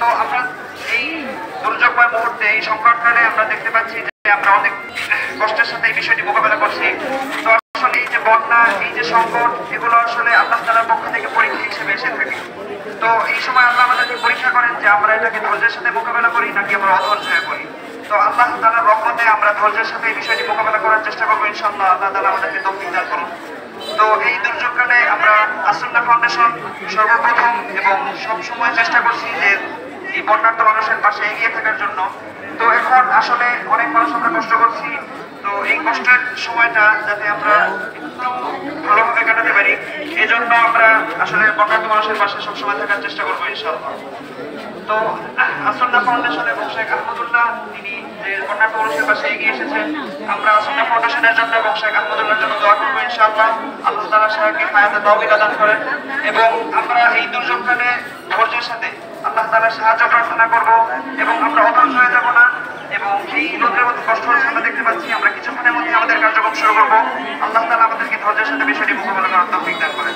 তো আমরা এই দুর্যোগময় মুহূর্তে, এই সংকটকালে আমরা দেখতে পাচ্ছি যে আমরা অনেক কষ্টের সাথে এই বিষয়টি মোকাবেলা করছি। তো আসলে এই যে বন্যা, এই যে সংকট, এগুলো আসলে আল্লাহ তাআলার পক্ষ থেকে পরীক্ষা হিসেবে এসে থাকে। তো এই সময় আল্লাহ আমাদেরকে পরীক্ষা করেন যে আমরা এটাকে ধৈর্যের সাথে মোকাবেলা করি নাকি আমরা অধৈর্য হয়ে পড়ি। তো আল্লাহ তাআলার রহমতে আমরা ধৈর্যের সাথে এই বিষয়টি মোকাবেলা করার চেষ্টা করবো ইনশাআল্লাহ। আল্লাহ তাআলা আমাদেরকে তৌফিক দান করুন। তো এই দুর্যোগকালে আমরা আসুন্নাহ ফাউন্ডেশন সর্বপ্রথম এবং সবসময় চেষ্টা করছি যে এই বন্যার্ত মানুষের পাশে এগিয়ে থাকার জন্য। তো এখন আসলে অনেক মানুষ আমরা কষ্ট করছি, তো এই কষ্টের সময়টা যাতে আমরা একটু ভালোভাবে কাটাতে পারি, এই জন্য আমরা আসলে বন্যার্ত মানুষের পাশে সবসময় থাকার চেষ্টা করবো ইনশাআল্লাহ। তো আসুন্নাহ ফাউন্ডেশন এবং শেখ আহমদুল্লাহ, তিনি যে বন্যার্ত মানুষের পাশে এগিয়ে এসেছেন, আমরা আসুন্নাহ ফাউন্ডেশনের জন্য এবং শেখ আহমদুল্লাহর জন্য দোয়া করবো ইনশাআল্লাহ। আল্লাহ তাআলা শেখকে হায়াতে তৌফিক দান করেন এবং আমরা এই দুর্যোগকালে ধৈর্যের সাথে আল্লাহ তাআলার সাহায্য প্রার্থনা করব এবং আমরা অধৈর্য হয়ে যাব না। এবং এই রোদের মধ্যে কষ্ট হচ্ছে আমরা দেখতে পাচ্ছি, আমরা কিছুক্ষণের মধ্যে আমাদের কার্যক্রম শুরু করবো। আল্লাহ তাআলা আমাদেরকে ধৈর্যের সাথে বিষয়টি মোকাবেলা করার তৌফিক দান করেন।